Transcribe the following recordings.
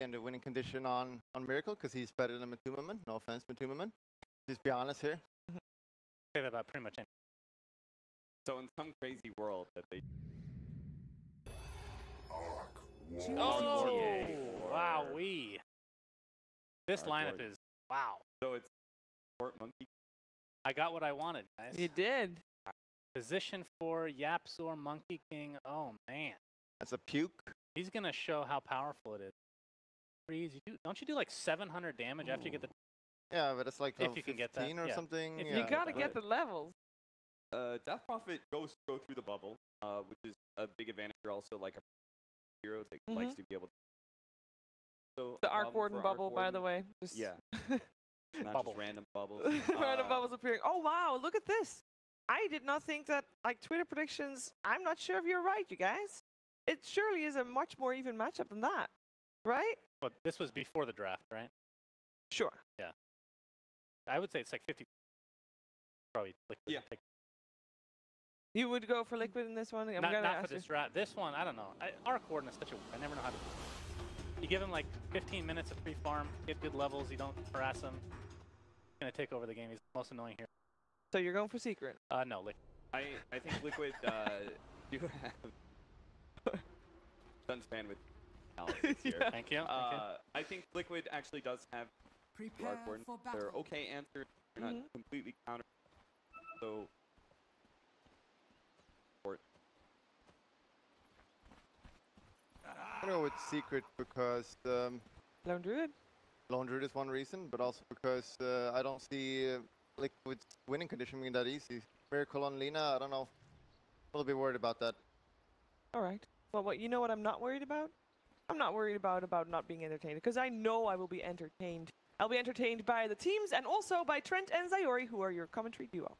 second winning condition on Miracle because he's better than Matumaman. No offense, Matumaman. Just be honest here. Say that about pretty much anything. So in some crazy world that they... Oh, wow-wee. This lineup is, wow. So it's Support Monkey. I got what I wanted, guys. You did. Position for YapzOr Monkey King. Oh, man. That's a puke. He's going to show how powerful it is. Pretty easy. Don't you do like 700 damage after you get the... Yeah, but it's like if you can get that, or something. You gotta get the levels. Death Prophet goes go through the bubble, which is a big advantage. You're also like a hero that likes to be able to. So the Arc Warden bubble, by the way. Just yeah. Not Bubble. just random bubbles. Random bubbles appearing. Oh wow! Look at this. I did not think that like Twitter predictions. I'm not sure if you're right, you guys. It surely is a much more even matchup than that, right? But this was before the draft, right? Sure. Yeah. I would say it's like 50. Probably Liquid. Yeah. You would go for Liquid in this one? Not for this draft. This one, I don't know. Arc Warden is such a... I never know how to... You give him like 15 minutes of free farm, get good levels, you don't harass him. He's going to take over the game. He's the most annoying here. So you're going for Secret? No, Liquid. I think Liquid do have... Sun's fan with analysis here. Thank you. I think Liquid actually does have Arc Warden. They're okay answers. They're not completely counter. So... I go with Secret because Lone Druid? Lone Druid is one reason, but also because I don't see Liquid's winning condition being that easy. Miracle on Lina, I don't know. A little bit worried about that. All right. Well, you know what I'm not worried about? I'm not worried about not being entertained, because I know I will be entertained. I'll be entertained by the teams and also by Trent and Zayori, who are your commentary duo.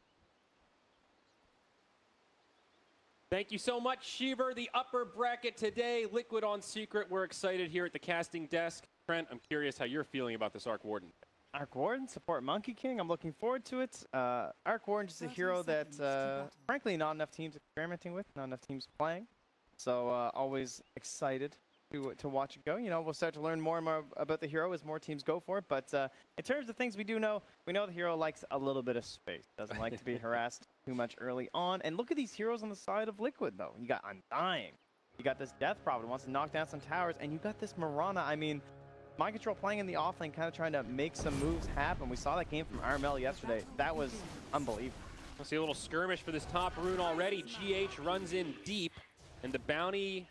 Thank you so much, Sheever. The upper bracket today, Liquid on Secret. We're excited here at the casting desk. Trent, I'm curious how you're feeling about this Arc Warden. Arc Warden, support Monkey King. I'm looking forward to it. Arc Warden is a hero that, frankly, not enough teams experimenting with, not enough teams playing. So always excited to watch it go. You know, we'll start to learn more and more about the hero as more teams go for it. But in terms of things we do know, we know the hero likes a little bit of space. Doesn't like to be harassed too much early on. And look at these heroes on the side of Liquid, though. You got Undying. You got this Death Prophet who wants to knock down some towers. And you got this Mirana. I mean, Mind Control playing in the offlane, kind of trying to make some moves happen. We saw that game from RML yesterday. That was unbelievable. We'll see a little skirmish for this top rune already. GH runs in deep. And the bounty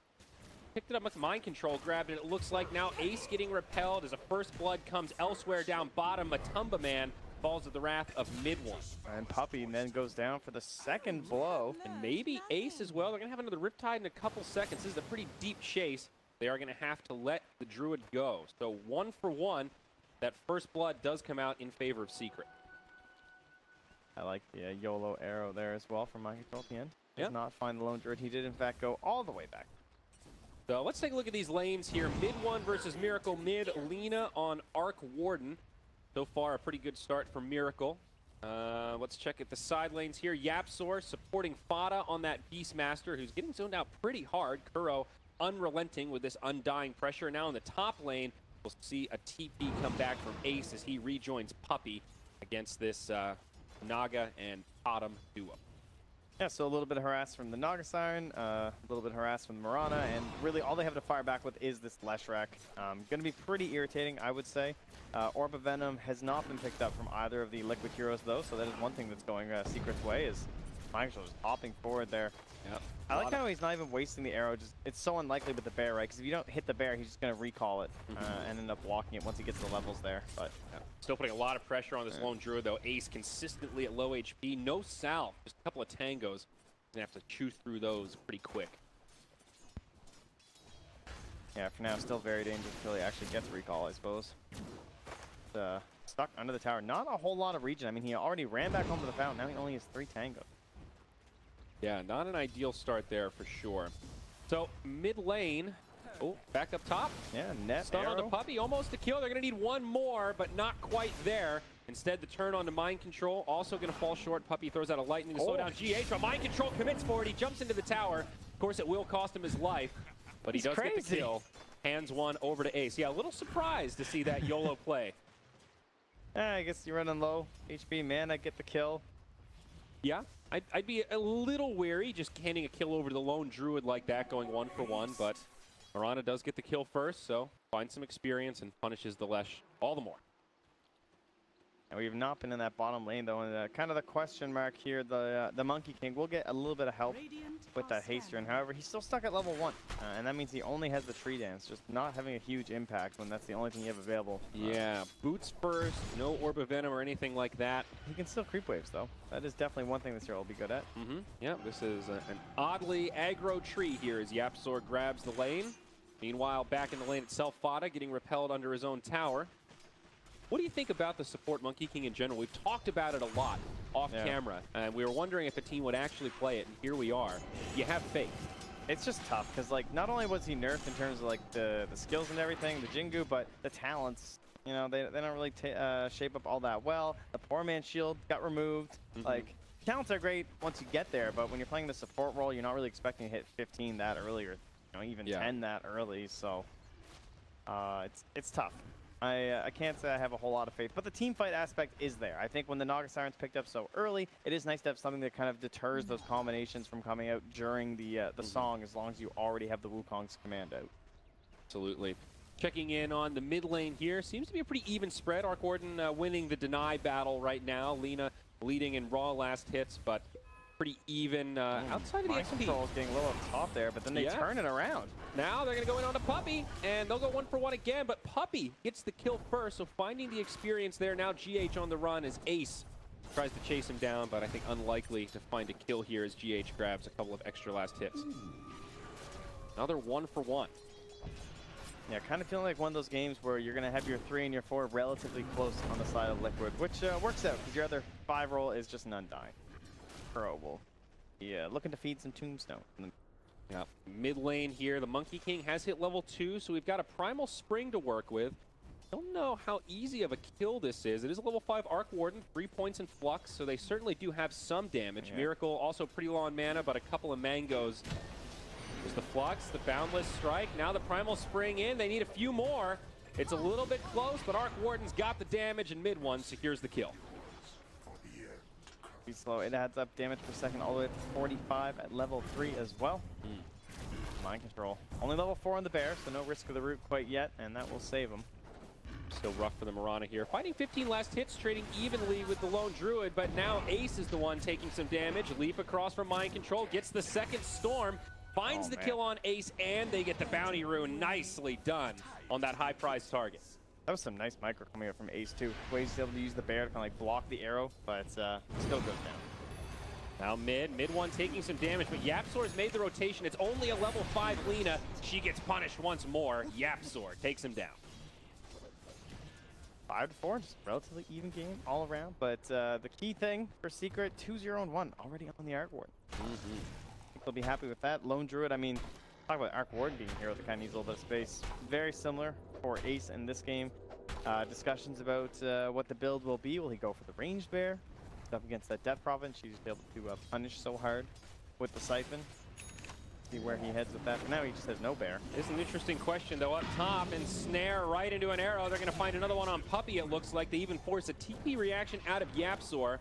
picked it up with Mind Control, grabbed it. It looks like now Ace getting repelled as a first blood comes elsewhere down bottom. Matumba Man falls at the wrath of mid one. And Puppey then goes down for the second blow. And maybe Ace as well. They're going to have another Riptide in a couple seconds. This is a pretty deep chase. They are going to have to let the Druid go. So 1 for 1. That first blood does come out in favor of Secret. I like the YOLO arrow there as well from Mind Control at the end. Does Yep. not find the Lone Druid. He did, in fact, go all the way back. So let's take a look at these lanes here. Mid one versus Miracle. Mid, Lina on Arc Warden. So far, a pretty good start for Miracle. Let's check at the side lanes here. YapzOr supporting FATA on that Beastmaster, who's getting zoned out pretty hard. Kuro unrelenting with this undying pressure. Now in the top lane, we'll see a TP come back from Ace as he rejoins Puppey against this Naga and Autumn duo. Yeah, so a little bit of harass from the Naga Siren, a little bit of harass from the Mirana, and really all they have to fire back with is this Leshrac. Going to be pretty irritating, I would say. Orb of Venom has not been picked up from either of the Liquid heroes, though, so that is one thing that's going Secret's way, is Mind Control just hopping forward there. Yep. I like how he's not even wasting the arrow. Just it's so unlikely with the bear, right? Because if you don't hit the bear, he's just going to recall it and end up walking it once he gets the levels there. But still putting a lot of pressure on this lone Druid, though. Ace consistently at low HP. No salve, just a couple of tangos. Gonna have to chew through those pretty quick. yeah, for now, still very dangerous until he actually gets recall, I suppose. Stuck under the tower. Not a whole lot of regen. I mean, he already ran back home to the fountain. Now he only has 3 tangos. Yeah, not an ideal start there for sure. So mid lane, oh, back up top. Yeah, net Stun arrow. on the Puppey, almost a kill. They're gonna need one more, but not quite there. Instead, the turn on to Mind Control, also gonna fall short. Puppey throws out a lightning to slow down GH, but Mind Control commits forward. He jumps into the tower. Of course, it will cost him his life, but he does get the kill. hands one over to Ace. Yeah, a little surprised to see that YOLO play. I guess you're running low HP, man. I get the kill. Yeah, I'd be a little wary just handing a kill over to the lone druid like that, going 1-for-1, but Mirana does get the kill first, so finds some experience and punishes the Lesh all the more. And we've not been in that bottom lane, though, and kind of the question mark here, the Monkey King will get a little bit of help with that haste run. However, he's still stuck at level 1, and that means he only has the tree dance, just not having a huge impact when that's the only thing you have available. Yeah, boots first, no Orb of Venom or anything like that. He can still creep waves, though. That is definitely one thing this hero will be good at. Yeah, this is an oddly aggro tree here as YapzOr grabs the lane. Meanwhile, back in the lane itself, FATA getting repelled under his own tower. What do you think about the support Monkey King in general? We've talked about it a lot off camera, and we were wondering if a team would actually play it, and here we are. You have faith. It's just tough, because like not only was he nerfed in terms of like the skills and everything, the Jingu, but the talents, you know, they don't really shape up all that well. The poor man's shield got removed. Like, talents are great once you get there, but when you're playing the support role, you're not really expecting to hit 15 that early, or even 10 that early, so it's tough. I can't say I have a whole lot of faith, but the team fight aspect is there. I think when the Naga Sirens picked up so early, it is nice to have something that kind of deters those combinations from coming out during the song, as long as you already have the Wukong's command out. Absolutely. Checking in on the mid lane here, seems to be a pretty even spread. Arc Warden winning the deny battle right now. Lina leading in raw last hits, but pretty even outside of the XP. Control is getting a little up top there, but then they turn it around. Now they're going to go in on the Puppey, and they'll go 1-for-1 again, but Puppey gets the kill first, so finding the experience there. Now GH on the run as Ace tries to chase him down, but I think unlikely to find a kill here as GH grabs a couple of extra last hits. Another 1-for-1. Yeah, kind of feeling like one of those games where you're going to have your 3 and your 4 relatively close on the side of Liquid, which works out, because your other 5 roll is just an undying. Will looking to feed some Tombstone. Yeah, mid lane here, the Monkey King has hit level 2, so we've got a Primal Spring to work with. Don't know how easy of a kill this is. It is a level 5 Arc Warden, 3 points in Flux, so they certainly do have some damage. Miracle also pretty low on mana, but a couple of mangoes. There's the Flux, the Boundless Strike, now the Primal Spring in. They need a few more. It's a little bit close, but Arc Warden's got the damage, and mid one secures the kill. Slow. It adds up damage per second all the way to 45 at level 3 as well. Mind control. Only level 4 on the bear, so no risk of the root quite yet, and that will save him. Still rough for the Mirana here. Fighting 15 last hits, trading evenly with the lone druid, but now Ace is the one taking some damage. Leap across from mind control, gets the second storm, finds the kill on Ace, and they get the bounty rune. Nicely done on that high prize target. That was some nice micro coming out from Ace too. Ways he's able to use the bear to kind of like block the arrow, but still goes down. Now mid one taking some damage, but YapzOr has made the rotation. It's only a level 5 Lina. She gets punished once more. YapzOr takes him down. 5-4, just relatively even game all around. But the key thing for Secret, 2-0-1 already on the Arc Warden. I think they'll be happy with that. Lone Druid, I mean, talk about Arc Warden being a hero that kind of needs a little bit of space. Very similar for Ace in this game. Discussions about what the build will be. Will he go for the ranged bear? Up against that Death Province, she's able to punish so hard with the Siphon. See where he heads with that. For now, he just has no bear. This is an interesting question, though. Up top, and snare right into an arrow. They're going to find another one on Puppey, it looks like. They even force a TP reaction out of YapzOr.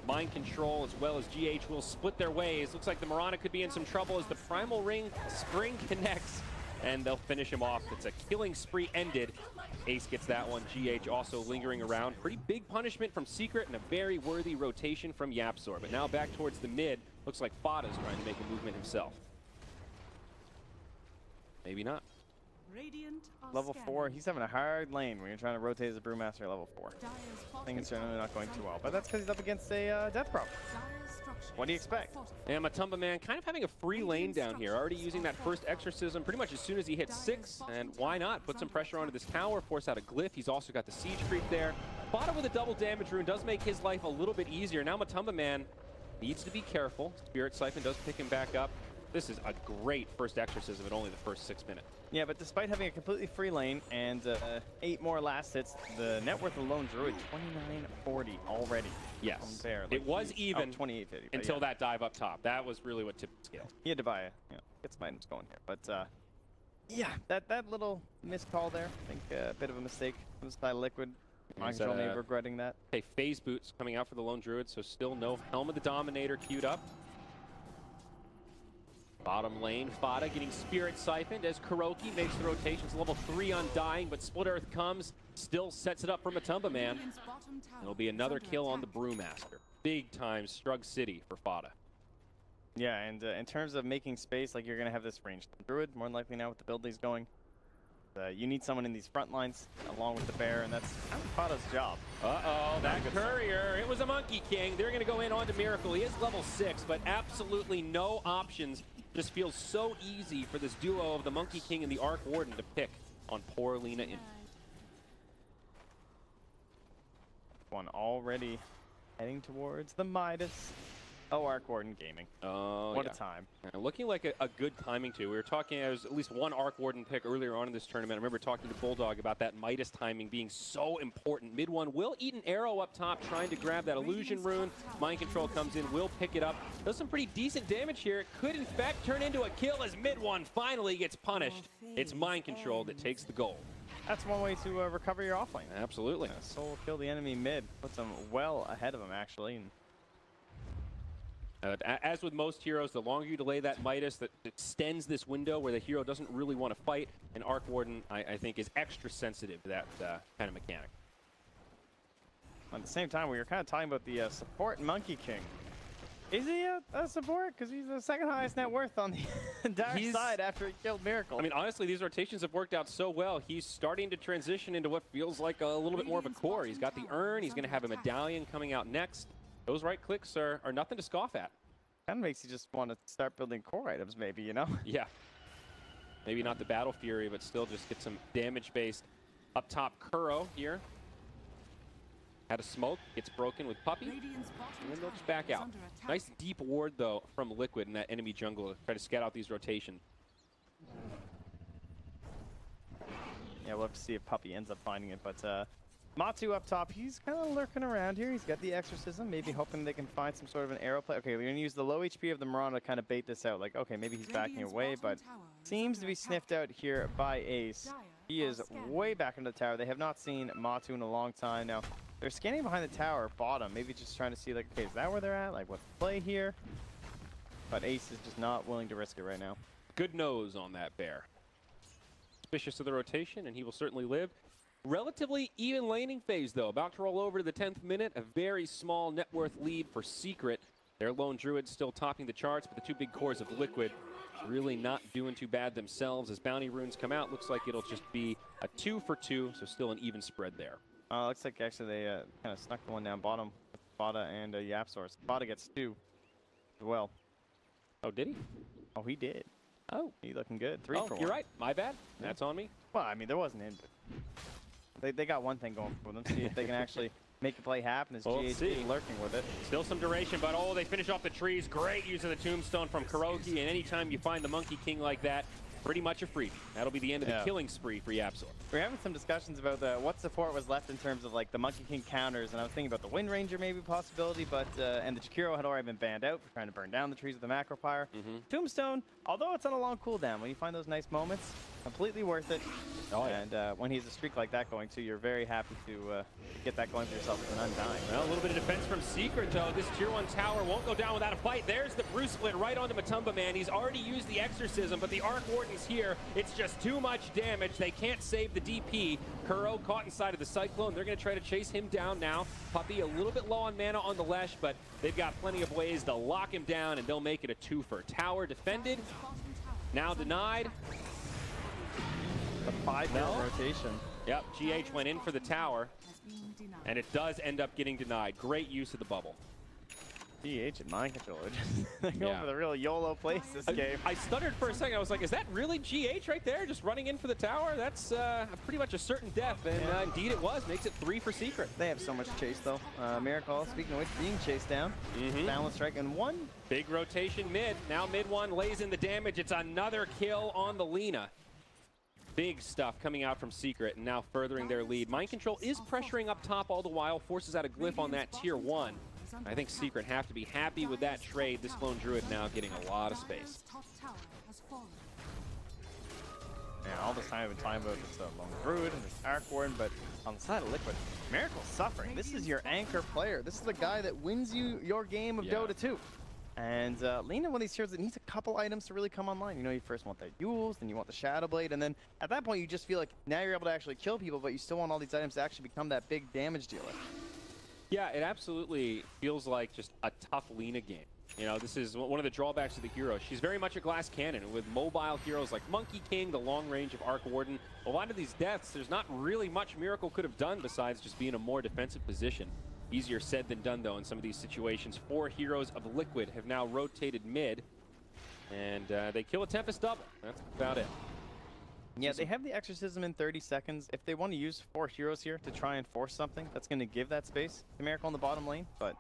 Mind control as well as GH will split their ways. Looks like the Mirana could be in some trouble as the Primal Spring connects, and they'll finish him off. It's a killing spree ended. Ace gets that one. GH also lingering around. Pretty big punishment from Secret and a very worthy rotation from YapzOr. But now back towards the mid. Looks like FATA's trying to make a movement himself. Maybe not. Level 4, he's having a hard lane when you're trying to rotate as a Brewmaster at level 4. I think it's generally not going too well, but that's because he's up against a Death Province. What do you expect? And Matumba Man kind of having a free lane down here, already using that first exorcism pretty much as soon as he hits 6, and why not? Put some pressure onto this tower, force out a glyph. He's also got the siege creep there. FATA with a double damage rune does make his life a little bit easier. Now Matumba Man needs to be careful. Spirit Siphon does pick him back up. This is a great first exorcism in only the first 6 minutes. Yeah, but despite having a completely free lane and 8 more last hits, the net worth of the lone druid, 29.40 already. Yes, there. Like it was even 28.50 until that dive up top. That was really what tipped the scale. He had to buy get some items going here, but Yeah, that little missed call there. I think a bit of a mistake from by Liquid. Mind Is Control that may be regretting that. Okay, phase boots coming out for the Lone Druid, so still no Helm of the Dominator queued up. Bottom lane, FATA getting Spirit Siphoned as Kuroki makes the rotations. Level 3 Undying, but Split Earth comes, still sets it up for Matumba Man. It'll be another kill on the Brewmaster. Big time Strug City for FATA. Yeah, and in terms of making space, like you're going to have this ranged Druid, more than likely now with the build he's going. You need someone in these front lines along with the bear, and that's kind of FATA's job. Uh-oh, that courier. It was a Monkey King. They're going to go in onto Miracle. He is level 6, but absolutely no options. Just feels so easy for this duo of the Monkey King and the Arc Warden to pick on poor Lina in. One already heading towards the Midas. Oh, Arc Warden Gaming. Oh, what yeah. a time. Looking like a good timing, too. We were talking, there was at least one Arc Warden pick earlier on in this tournament. I remember talking to Bulldog about that Midas timing being so important. Mid one will eat an arrow up top, trying to grab that illusion rune. Mind Control comes in, will pick it up. Does some pretty decent damage here. It could, in fact, turn into a kill as mid one finally gets punished. It's Mind Control that takes the goal. That's one way to recover your offlane. Absolutely. Soul kill the enemy mid. Puts them well ahead of him, actually. And as with most heroes, the longer you delay that Midas, that extends this window where the hero doesn't really want to fight. And Arc Warden, I think, is extra sensitive to that kind of mechanic. At the same time, we were kind of talking about the support Monkey King. Is he a support? Because he's the second highest net worth on the dark side after he killed Miracle. I mean, honestly, these rotations have worked out so well. He's starting to transition into what feels like a little bit more of a core. He's got the urn. He's going to have a medallion coming out next. Those right clicks are nothing to scoff at. Kind of makes you just want to start building core items, maybe, you know? Yeah. Maybe not the Battle Fury, but still just get some damage-based up top. Kuro here. Had a smoke, gets broken with Puppey, and then they'll just back out. Nice deep ward, though, from Liquid in that enemy jungle to try to scout out these rotations. Yeah, we'll have to see if Puppey ends up finding it, but Matu up top, he's kind of lurking around here. He's got the Exorcism, maybe hoping they can find some sort of an arrow play. Okay, we're going to use the low HP of the Mirana to kind of bait this out. Like, okay, maybe he's backing away, but seems to be sniffed out here by Ace. He is way back into the tower. They have not seen Matu in a long time. Now, they're scanning behind the tower, bottom, maybe just trying to see, like, okay, is that where they're at? Like, what's the play here? But Ace is just not willing to risk it right now. Good nose on that bear. Suspicious of the rotation, and he will certainly live. Relatively even laning phase, though. About to roll over to the 10th minute. A very small net worth lead for Secret. Their Lone Druid still topping the charts, but the two big cores of Liquid really not doing too bad themselves. As bounty runes come out, looks like it'll just be a 2 for 2, so still an even spread there. Looks like actually they kind of snuck the one down bottom with FATA and YapzOr. FATA gets 2 as well. Oh, did he? Oh, he did. Oh. He looking good. 3 for 1. You're right. My bad. That's on me. Well, I mean, there wasn't in, but they got one thing going for them. See if they can actually make a play happen as GH lurking with it. Still some duration, but they finish off the trees. Great use of the tombstone from Kuroki, and anytime you find the Monkey King like that, pretty much a freebie. That'll be the end of the killing spree for YapzOr. We're having some discussions about what support was left in terms of like the Monkey King counters, and I was thinking about the Wind Ranger maybe possibility, but and the Chikiro had already been banned out for trying to burn down the trees with the Macro Pyre. Tombstone, although it's on a long cooldown, when you find those nice moments, completely worth it. And when he has a streak like that going too, you're very happy to get that going for yourself with an Undying. Well, a little bit of defense from Secret, though. This Tier 1 tower won't go down without a fight. There's the Bruce split right onto Matumba Man. He's already used the Exorcism, but the Arc Warden's here. It's just too much damage. They can't save the DP. Kuro caught inside of the Cyclone. They're going to try to chase him down now. Puppey a little bit low on mana on the Lesh, but they've got plenty of ways to lock him down, and they'll make it a 2 for. Tower defended. Now denied. The 5-minute rotation. Yep, GH went in for the tower, and it does end up getting denied. Great use of the bubble. GH and Mind Control. They're going for the real YOLO plays this game. I stuttered for a second. I was like, is that really GH right there? Just running in for the tower? That's pretty much a certain death, and indeed it was. Makes it 3 for Secret. They have so much chase, though. Miracle, speaking of which, being chased down. Balance strike, and 1. Big rotation mid. Now mid 1 lays in the damage. It's another kill on the Lina. Big stuff coming out from Secret, and now furthering their lead. Mind Control is pressuring up top all the while, forces out a glyph on that Tier 1. I think Secret have to be happy with that trade. This Lone Druid now getting a lot of space. Yeah, all this time we've been talking about this Lone Druid and this Arc Warden, but on the side of Liquid, Miracle's suffering. This is your anchor player. This is the guy that wins you your game of Dota 2. And Lina, one of these heroes that needs a couple items to really come online. You know, you first want that Yules, then you want the Shadow Blade, and then at that point you just feel like now you're able to actually kill people, but you still want all these items to actually become that big damage dealer. Yeah, it absolutely feels like just a tough Lina game. You know, this is one of the drawbacks of the hero. She's very much a glass cannon, and with mobile heroes like Monkey King, the long range of Arc Warden, a lot of these deaths, there's not really much Miracle could have done besides just be in a more defensive position. Easier said than done, though, in some of these situations. 4 heroes of Liquid have now rotated mid, and they kill a Tempest double. That's about it. Yeah, they have the Exorcism in 30 seconds. If they want to use 4 heroes here to try and force something, that's going to give that space to Miracle in the bottom lane, but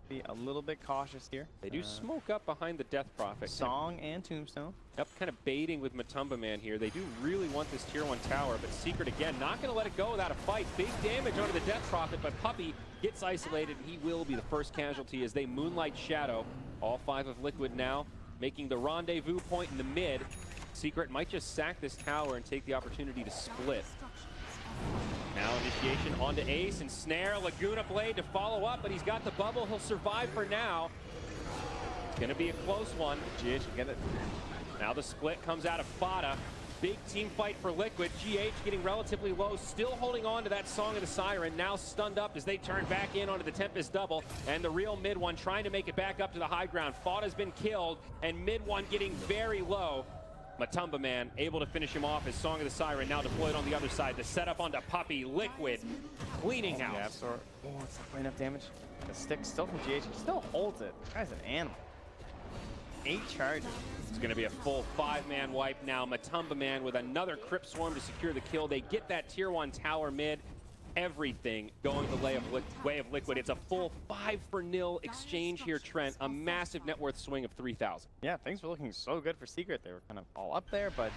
be a little bit cautious here. They do smoke up behind the Death Prophet. Song and Tombstone. Yep, kind of baiting with Matumba Man here. They do really want this tier 1 tower, but Secret again, not going to let it go without a fight. Big damage onto the Death Prophet, but Puppey gets isolated, and he will be the first casualty as they Moonlight Shadow. All 5 of Liquid now making the rendezvous point in the mid. Secret might just sack this tower and take the opportunity to split. Now initiation onto Ace and Snare, Laguna Blade to follow up, but he's got the bubble. He'll survive for now. It's going to be a close one. GH get it. Now the split comes out of FATA. Big team fight for Liquid. GH getting relatively low, still holding on to that Song of the Siren. Now stunned up as they turn back in onto the Tempest double. And the real mid one trying to make it back up to the high ground. FATA's been killed, and mid one getting very low. Matumba Man able to finish him off as Song of the Siren now deployed on the other side. The setup onto Puppey. Liquid cleaning house. YapzOr. Oh, it's not quite enough damage. The stick still from GH. He still holds it. The guy's an animal. 8 charges. It's going to be a full 5-man wipe now. Matumba Man with another Crypt Swarm to secure the kill. They get that tier 1 tower mid. Everything going the way of Liquid. It's a full 5-for-0 exchange here, Trent. A massive net worth swing of 3,000. Yeah, things were looking so good for Secret. They were kind of all up there, but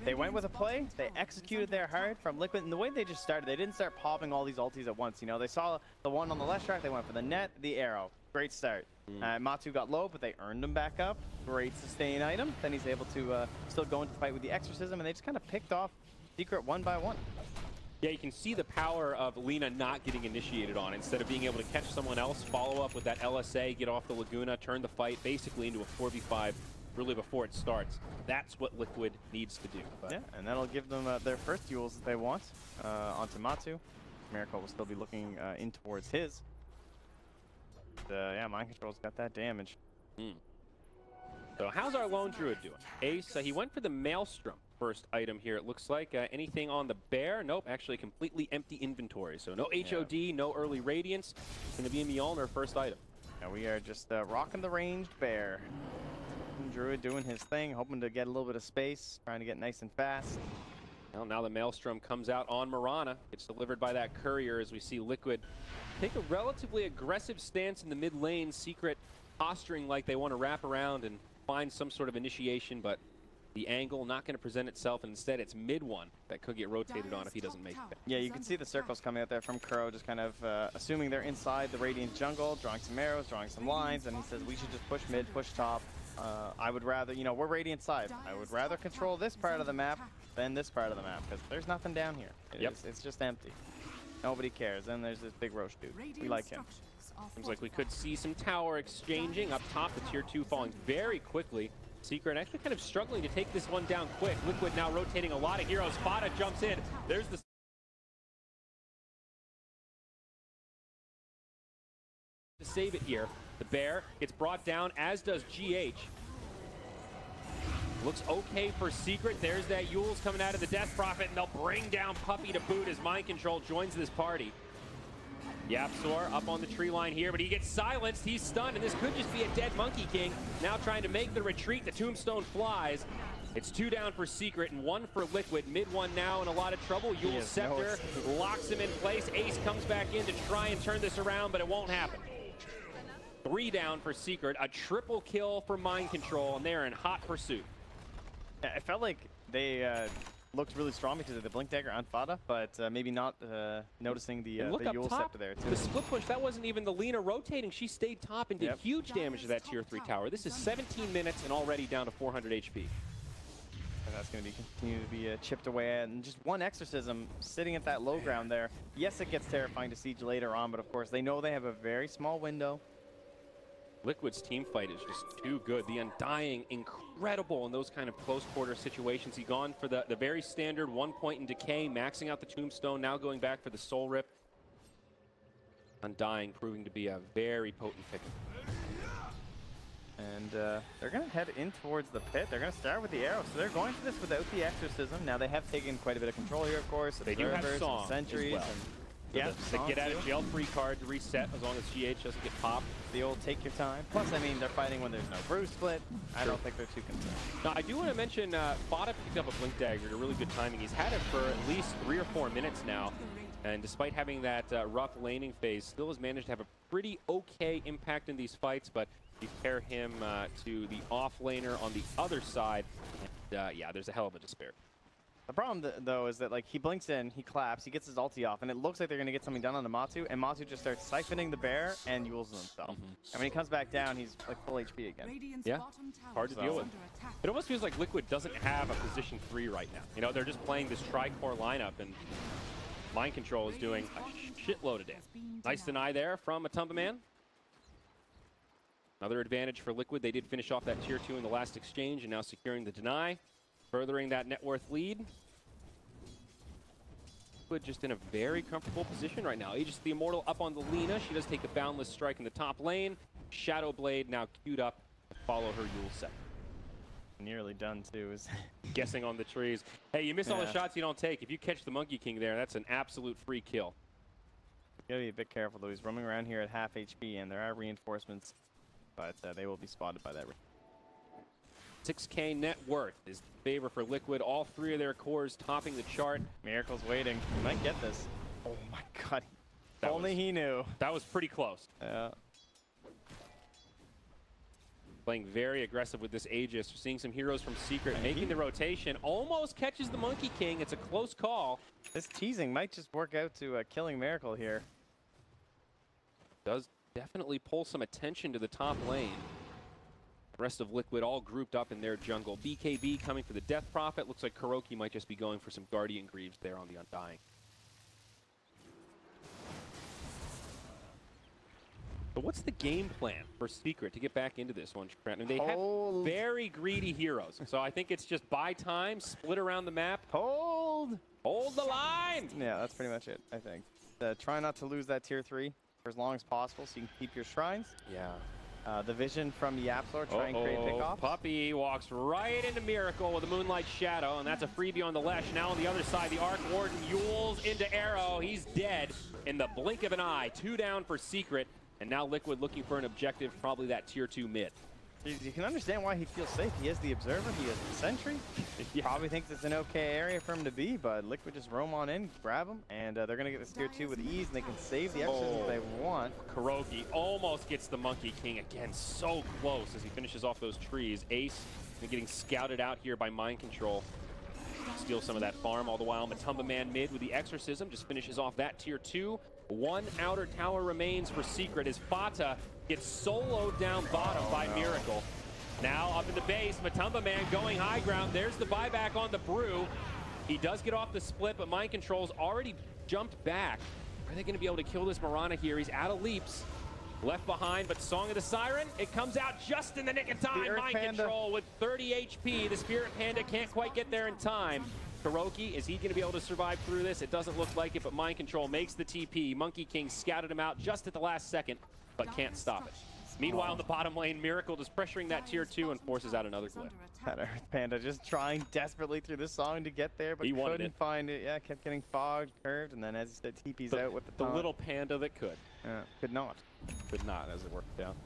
they went with a play. They executed their hard from Liquid. And the way they just started, they didn't start popping all these ultis at once. You know, they saw the one on the left track. They went for the net, the arrow. Great start. Matu got low, but they earned him back up. Great sustain item. Then he's able to still go into the fight with the Exorcism, and they just kind of picked off Secret one by one. Yeah, you can see the power of Lina not getting initiated on. Instead of being able to catch someone else, follow up with that LSA, get off the Laguna, turn the fight basically into a 4v5 really before it starts. That's what Liquid needs to do. But yeah, and that'll give them their first duels that they want onto Matu. Miracle will still be looking in towards his. Yeah, Mind Control's got that damage. So how's our Lone Druid doing? Ace, he went for the Maelstrom first item here, it looks like. Anything on the Bear? Nope, actually completely empty inventory. So no HOD, no early Radiance. It's going to be Mjolnir first item. Now we are just rocking the ranged Bear. Druid doing his thing, hoping to get a little bit of space, trying to get nice and fast. Well, now the Maelstrom comes out on Mirana. It's delivered by that Courier as we see Liquid take a relatively aggressive stance in the mid lane. Secret posturing like they want to wrap around and find some sort of initiation, but the angle not going to present itself, and instead it's mid one that could get rotated on if he doesn't make it. Yeah, you can see the circles coming out there from Kuro, just kind of assuming they're inside the Radiant jungle, drawing some arrows, drawing some lines, and he says we should just push mid, push top. I would rather, you know, we're Radiant side. I would rather control this part of the map than this part of the map, because there's nothing down here. It's just empty. Nobody cares. Then there's this big Roche dude. We like him. Seems like we could see some tower exchanging up top. The tier 2 falling very quickly. Secret actually kind of struggling to take this one down quick. Liquid now rotating a lot of heroes. FATA jumps in. There's the to save it here. The Bear gets brought down, as does GH. Looks okay for Secret. There's that Yules coming out of the Death Prophet, and they'll bring down Puppey to boot as Mind Control joins this party. YapzOr up on the tree line here, but he gets silenced. He's stunned, and this could just be a dead Monkey King. Now trying to make the retreat. The Tombstone flies. It's 2 down for Secret and 1 for Liquid. Mid one now in a lot of trouble. Yules Scepter locks him in place. Ace comes back in to try and turn this around, but it won't happen. 3 down for Secret. A triple kill for Mind Control, and they're in hot pursuit. Yeah, it felt like they looked really strong because of the Blink Dagger on FATA, but maybe not noticing the Yule Scepter there too. The split push, that wasn't even the Lina rotating. She stayed top and did huge damage to that tier 3 tower. This is 17 minutes and already down to 400 HP. And that's going to be continue to be chipped away at. And just one exorcism sitting at that low ground there. Yes, it gets terrifying to siege later on, but of course they know they have a very small window. Liquid's team fight is just too good. The Undying, incredible in those kind of close quarter situations. He gone for the very standard 1 point in decay, maxing out the tombstone, now going back for the soul rip. Undying proving to be a very potent pick. And they're going to head in towards the pit. They're going to start with the arrow. So they're going for this without the exorcism. Now they have taken quite a bit of control here, of course. They do have Song sentries. as well. And yeah, the get out of jail free card to reset as long as GH doesn't get popped. The old take your time. Plus, I mean, they're fighting when there's no bruise split. I don't think they're too concerned. Now, I do want to mention FATA picked up a Blink Dagger at a really good timing. He's had it for at least 3 or 4 minutes now. And despite having that rough laning phase, still has managed to have a pretty okay impact in these fights. But you pair him to the off-laner on the other side, and yeah, there's a hell of a despair. The problem, though, is that like he blinks in, he claps, he gets his ulti off, and it looks like they're going to get something done on the Matu, and Matu just starts siphoning the bear and yules himself. And when he comes back down, he's like full HP again. Yeah, hard to deal with. It almost feels like Liquid doesn't have a position 3 right now. You know, they're just playing this tri-core lineup, and Mind Control is doing a shitload of damage. Nice deny there from Matumba Man. Another advantage for Liquid. They did finish off that tier 2 in the last exchange, and now securing the deny, furthering that net worth lead. Liquid just in a very comfortable position right now. Aegis the Immortal up on the Lina. She does take the Boundless Strike in the top lane. Shadow Blade now queued up to follow her Yule set. Nearly done, too. Guessing on the trees. Hey, you miss all the shots you don't take. If you catch the Monkey King there, that's an absolute free kill. You gotta be a bit careful, though. He's roaming around here at half HP, and there are reinforcements, but they will be spotted by that. 6K net worth is the favor for Liquid. All 3 of their cores topping the chart. Miracle's waiting. He might get this. Oh my god. Only he knew. That was pretty close. Yeah. Playing very aggressive with this Aegis. We're seeing some heroes from Secret making the rotation. Almost catches the Monkey King. It's a close call. This teasing might just work out to killing Miracle here. Does definitely pull some attention to the top lane. The rest of Liquid all grouped up in their jungle. BKB coming for the Death Prophet. Looks like Kuroki might just be going for some Guardian Greaves there on the Undying. But what's the game plan for Secret to get back into this one, Trent? And they have very greedy heroes. So I think it's just buy time, split around the map. Hold the line! Yeah, that's pretty much it, I think. Try not to lose that tier 3 for as long as possible so you can keep your shrines. Yeah. The vision from YapzOr, try and create pickoffs. Puppey walks right into Miracle with a Moonlight Shadow, and that's a freebie on the Lesh. Now on the other side, the Arc Warden yules into Arrow. He's dead in the blink of an eye. 2 down for Secret, and now Liquid looking for an objective, probably that tier 2 mid. You can understand why he feels safe. He has the Observer, he has the Sentry. He probably thinks it's an okay area for him to be, but Liquid just roam on in, grab him, and they're going to get this tier 2 with ease, and they can save the extras if they want. Kuroki almost gets the Monkey King again, so close as he finishes off those trees. Ace getting scouted out here by Mind Control. Steal some of that farm, all the while Matumba Man mid with the Exorcism just finishes off that tier 2. 1 outer tower remains for Secret as FATA gets soloed down bottom by Miracle. Now up in the base, Matumba Man going high ground. There's the buyback on the Brew. He does get off the split, but Mind Control's already jumped back. Are they going to be able to kill this Mirana here? He's out of leaps. Left behind, but Song of the Siren, it comes out just in the nick of time. Mind Control with 30 HP. The Spirit Panda can't quite get there in time. Kuroki, is he going to be able to survive through this? It doesn't look like it, but Mind Control makes the TP. Monkey King scouted him out just at the last second, but can't stop it. Meanwhile, in the bottom lane, Miracle just pressuring that tier 2 and forces out another clip. That Earth Panda just trying desperately through this song to get there, but he couldn't find it. Yeah, kept getting fogged, curved, and then as you said, TP's out with the taunt. The little panda that could. Could not. Could not, as it worked out.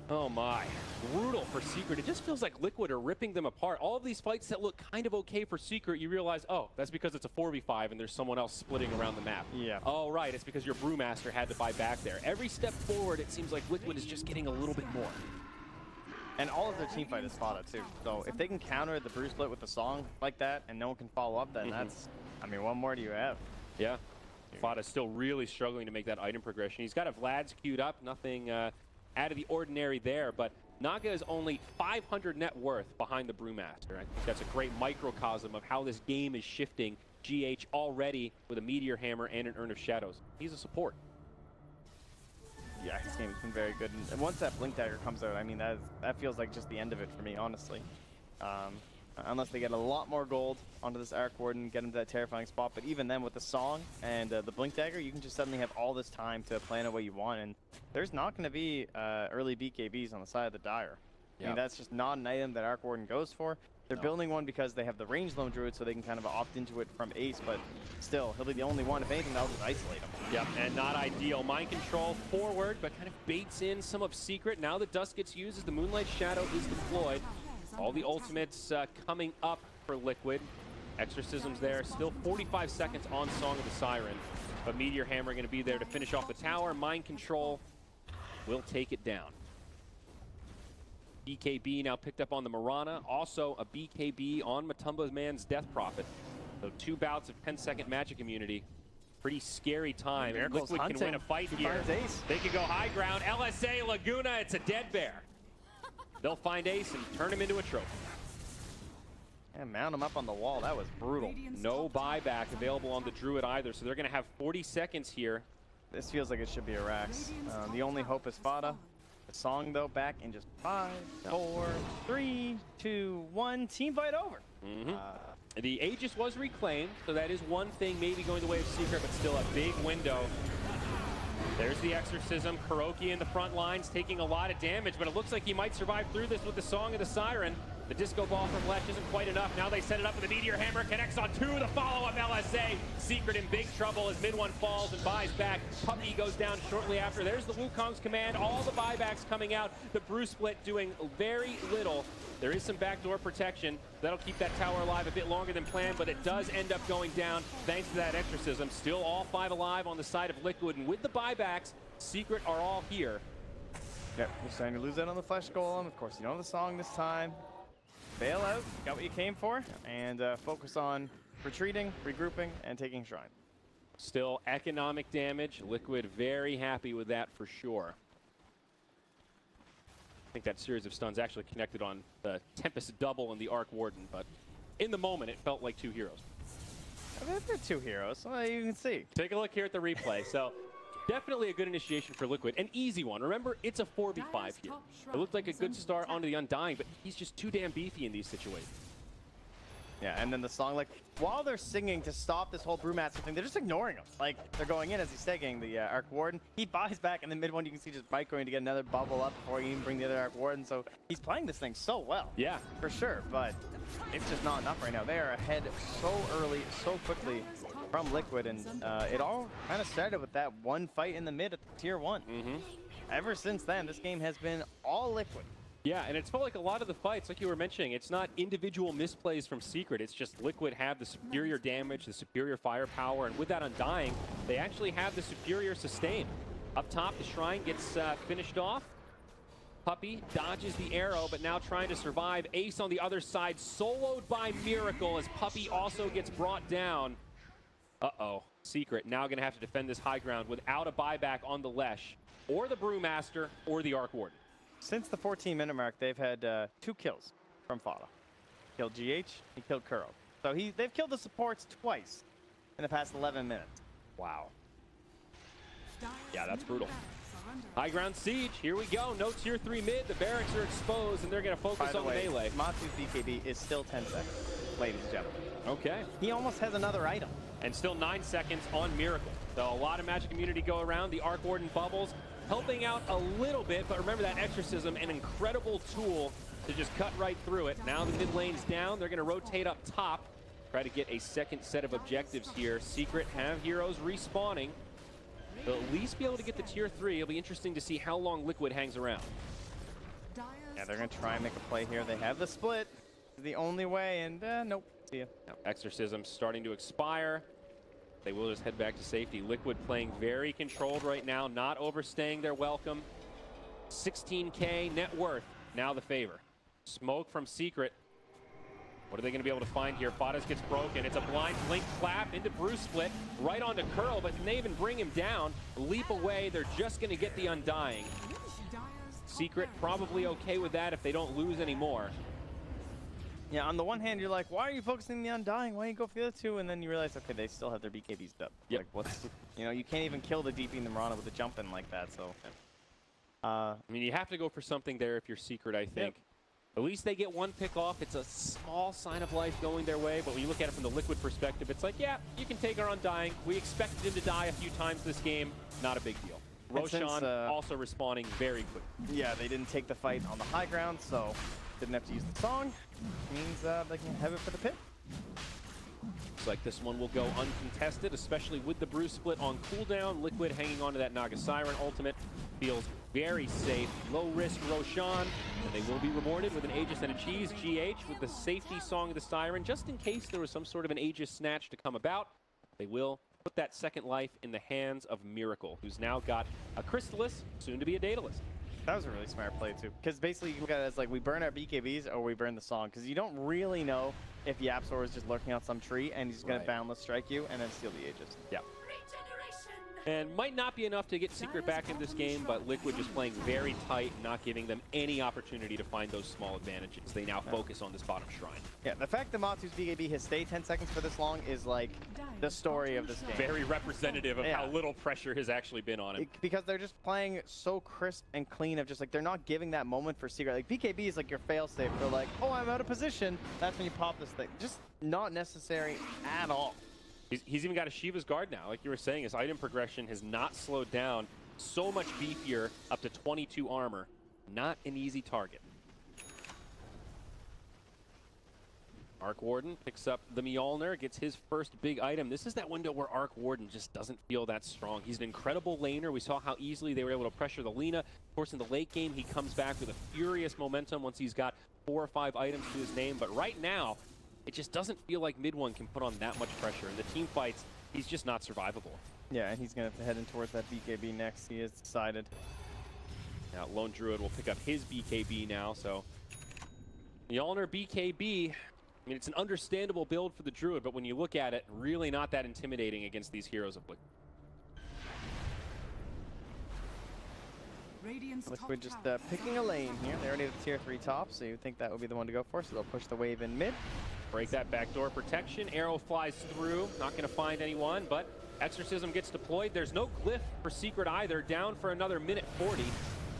Oh my, brutal for Secret. It just feels like Liquid are ripping them apart. All of these fights that look kind of okay for Secret, you realize, oh, that's because it's a 4v5 and there's someone else splitting around the map. Yeah. Oh, right, it's because your Brewmaster had to buy back there. Every step forward, it seems like Liquid is just getting a little bit more. And all of their team fight is FATA too. So if they can counter the Brew split with the song like that and no one can follow up, then that's, I mean, what more do you have? Yeah. FATA's still really struggling to make that item progression. He's got a Vlad's queued up, nothing out of the ordinary there, but Naga is only 500 net worth behind the Brewmaster. I think that's a great microcosm of how this game is shifting. GH already with a Meteor Hammer and an Urn of Shadows. He's a support. Yeah, his game has been very good. And once that Blink Dagger comes out, I mean, that feels like just the end of it for me, honestly. Unless they get a lot more gold onto this Arc Warden, get him to that terrifying spot. But even then, with the Song and the Blink Dagger, you can just suddenly have all this time to plan it what you want. And there's not going to be early BKBs on the side of the Dire. Yep. I mean, that's just not an item that Arc Warden goes for. They're building one because they have the range lone druid, so they can kind of opt into it from Ace, but still, he'll be the only one. If anything, that'll just isolate him. Yep, and not ideal. Mind control forward, but kind of baits in some of Secret. Now the Dust gets used as the Moonlight Shadow is deployed. All the ultimates coming up for Liquid. Exorcisms there. Still 45 seconds on Song of the Siren, but Meteor Hammer going to be there to finish off the tower. Mind control will take it down. BKB now picked up on the Mirana. Also a BKB on Matumba's man's Death Prophet. So 2 bouts of 10-second magic immunity. Pretty scary time. Miracle's Liquid hunting. can win a fight here. Ace. They can go high ground. LSA Laguna, it's a dead bear. They'll find Ace and turn him into a trophy. And mount him up on the wall. That was brutal. No buyback available on the Druid either, so they're going to have 40 seconds here. This feels like it should be a Rax. The only hope is FATA. The Song, though, back in just 5, 4, 3, 2, 1. Team fight over. The Aegis was reclaimed, so that is one thing maybe going the way of Secret, but still a big window. There's the Exorcism. Kuroki in the front lines taking a lot of damage, but it looks like he might survive through this with the Song of the Siren. The disco ball from Lesh isn't quite enough. Now they set it up with the Meteor Hammer. Connects on 2. The follow-up LSA. Secret in big trouble as mid one falls and buys back. Puppey goes down shortly after. There's the Wukong's command. All the buybacks coming out. The Brew Split doing very little. There is some backdoor protection. That'll keep that tower alive a bit longer than planned, but it does end up going down thanks to that Exorcism. Still all 5 alive on the side of Liquid, and with the buybacks, Secret are all here. Yep, you're starting to lose out on the Flesh Golem. Of course, you don't have the Song this time. Bail out, got what you came for, and focus on retreating, regrouping, and taking Shrine. Still economic damage. Liquid very happy with that for sure. I think that series of stuns actually connected on the Tempest double and the Arc Warden, but in the moment it felt like 2 heroes. They're 2 heroes, well, you can see. Take a look here at the replay. So definitely a good initiation for Liquid. An easy one. Remember, it's a 4v5 here. It looked like a good start onto the Undying, but he's just too damn beefy in these situations. Yeah, and then the Song, like, while they're singing to stop this whole Brewmaster thing, they're just ignoring him. Like, they're going in as he's taking the Arc Warden. He buys back, and then mid one you can see just Mike going to get another bubble up before he even bring the other Arc Warden. So he's playing this thing so well. Yeah. For sure, but it's just not enough right now. They are ahead so early, so quickly from Liquid, and it all kind of started with that one fight in the mid at the tier 1. Ever since then, this game has been all Liquid. Yeah, and it's felt like a lot of the fights, like you were mentioning, it's not individual misplays from Secret. It's just Liquid have the superior damage, the superior firepower, and with that Undying, they actually have the superior sustain. Up top, the Shrine gets finished off. Puppey dodges the arrow, but now trying to survive. Ace on the other side, soloed by Miracle as Puppey also gets brought down. Uh-oh. Secret now going to have to defend this high ground without a buyback on the Lesh, or the Brewmaster, or the Arc Warden. Since the 14-minute mark, they've had 2 kills from FATA. Killed GH, he killed Kuro. So they've killed the supports twice in the past 11 minutes. Wow. Yeah, that's brutal. High ground siege, here we go. No tier 3 mid, the barracks are exposed, and they're going to focus on the melee. Matsu's BKB is still 10 seconds, ladies and gentlemen. Okay. He almost has another item. And still 9 seconds on Miracle. So a lot of magic immunity go around. The Arc Warden bubbles helping out a little bit, but remember that Exorcism, an incredible tool to just cut right through it. Now the mid lane's down. They're going to rotate up top, try to get a second set of objectives here. Secret have heroes respawning. They'll at least be able to get the tier 3. It'll be interesting to see how long Liquid hangs around. Yeah, they're going to try and make a play here. They have the split. The only way, and nope. See ya. Now, Exorcism starting to expire. They will just head back to safety. Liquid playing very controlled right now, not overstaying their welcome. 16K net worth, now the favor. Smoke from Secret. What are they going to be able to find here? Fatas gets broken. It's a blind blink clap into Brew Split, right onto Curl, but can they even bring him down? Leap away, they're just going to get the Undying. Secret probably okay with that if they don't lose anymore. Yeah, on the one hand, you're like, why are you focusing on the Undying? Why don't you go for the other two? And then you realize, okay, they still have their BKBs up. Yep. Like, what's, you know, you can't even kill the DP Nimrana with a jump in like that, so. I mean, you have to go for something there if you're Secret, I think. Yep. At least they get one pick off. It's a small sign of life going their way, but when you look at it from the Liquid perspective, it's like, yeah, you can take our Undying. We expected him to die a few times this game. Not a big deal. Roshan also responding very quickly. Yeah, they didn't take the fight on the high ground, so didn't have to use the song. Means they can have it for the pit. Looks like this one will go uncontested, especially with the Bruise split on cooldown. Liquid hanging on to that Naga Siren ultimate. Feels very safe. Low risk Roshan, and they will be rewarded with an Aegis and a Cheese. GH with the safety song of the Siren, just in case there was some sort of an Aegis snatch to come about. They will put that second life in the hands of Miracle, who's now got a Crystallis, soon to be a Daedalus. That was a really smart play, too. Because basically, you look at it as like, we burn our BKBs or we burn the song. Because you don't really know if YapzOr is just lurking on some tree and he's going to boundless strike you and then steal the Aegis. Yeah. And might not be enough to get Secret back in this game, but Liquid just playing very tight, not giving them any opportunity to find those small advantages. They now focus on this bottom shrine. Yeah, the fact that Matsu's BKB has stayed 10 seconds for this long is like the story of this game. Very representative of how little pressure has actually been on him. Because they're just playing so crisp and clean of just like, they're not giving that moment for Secret. Like BKB is like your fail-safe. They're like, oh, I'm out of position. That's when you pop this thing. Just not necessary at all. He's even got a Shiva's Guard now. Like you were saying, his item progression has not slowed down. So much beefier, up to 22 armor. Not an easy target. Arc Warden picks up the Mjolnir, gets his first big item. This is that window where Arc Warden just doesn't feel that strong. He's an incredible laner. We saw how easily they were able to pressure the Lina. Of course, in the late game, he comes back with a furious momentum once he's got 4 or 5 items to his name. But right now, it just doesn't feel like mid one can put on that much pressure. In the team fights, he's just not survivable. Yeah, and he's going to have to head in towards that BKB next. He has decided. Now, Lone Druid will pick up his BKB now, so Mjolnir BKB. I mean, it's an understandable build for the Druid, but when you look at it, really not that intimidating against these heroes of Liquid. Liquid just picking a lane here. They already have the tier 3 top, so you think that would be the one to go for, so they'll push the wave in mid. Break that backdoor protection. Arrow flies through. Not going to find anyone, but Exorcism gets deployed. There's no glyph for Secret either. Down for another minute 40.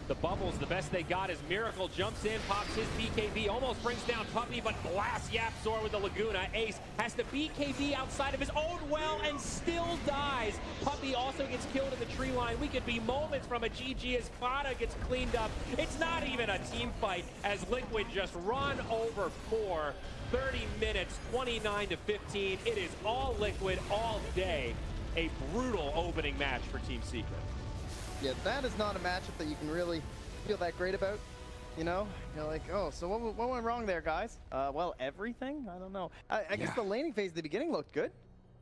The bubbles, the best they got is Miracle jumps in, pops his BKB, almost brings down Puppey, but blasts YapzOr with the Laguna. Ace has the BKB outside of his own well and still dies. Puppey also gets killed in the tree line. We could be moments from a GG as FATA gets cleaned up. It's not even a team fight as Liquid just run over 4. 30 minutes, 29 to 15. It is all Liquid all day. A brutal opening match for Team Secret. Yeah, that is not a matchup that you can really feel that great about. You know, you're like, oh, so what went wrong there, guys? Well, everything? I don't know. I guess the laning phase at the beginning looked good,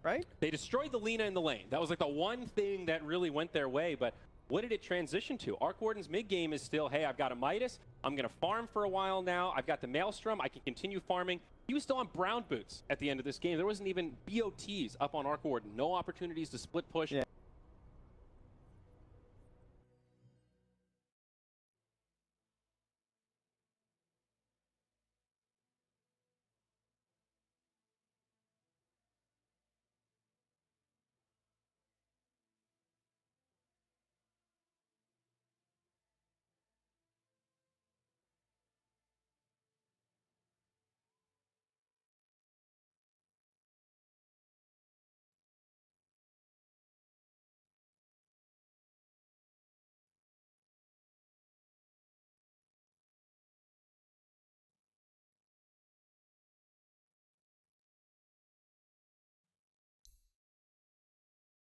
right? They destroyed the Lina in the lane. That was like the one thing that really went their way, but what did it transition to? Arc Warden's mid game is still, hey, I've got a Midas. I'm going to farm for a while now. I've got the Maelstrom. I can continue farming. He was still on brown boots at the end of this game. There wasn't even BOTs up on Arc Warden. No opportunities to split push. Yeah.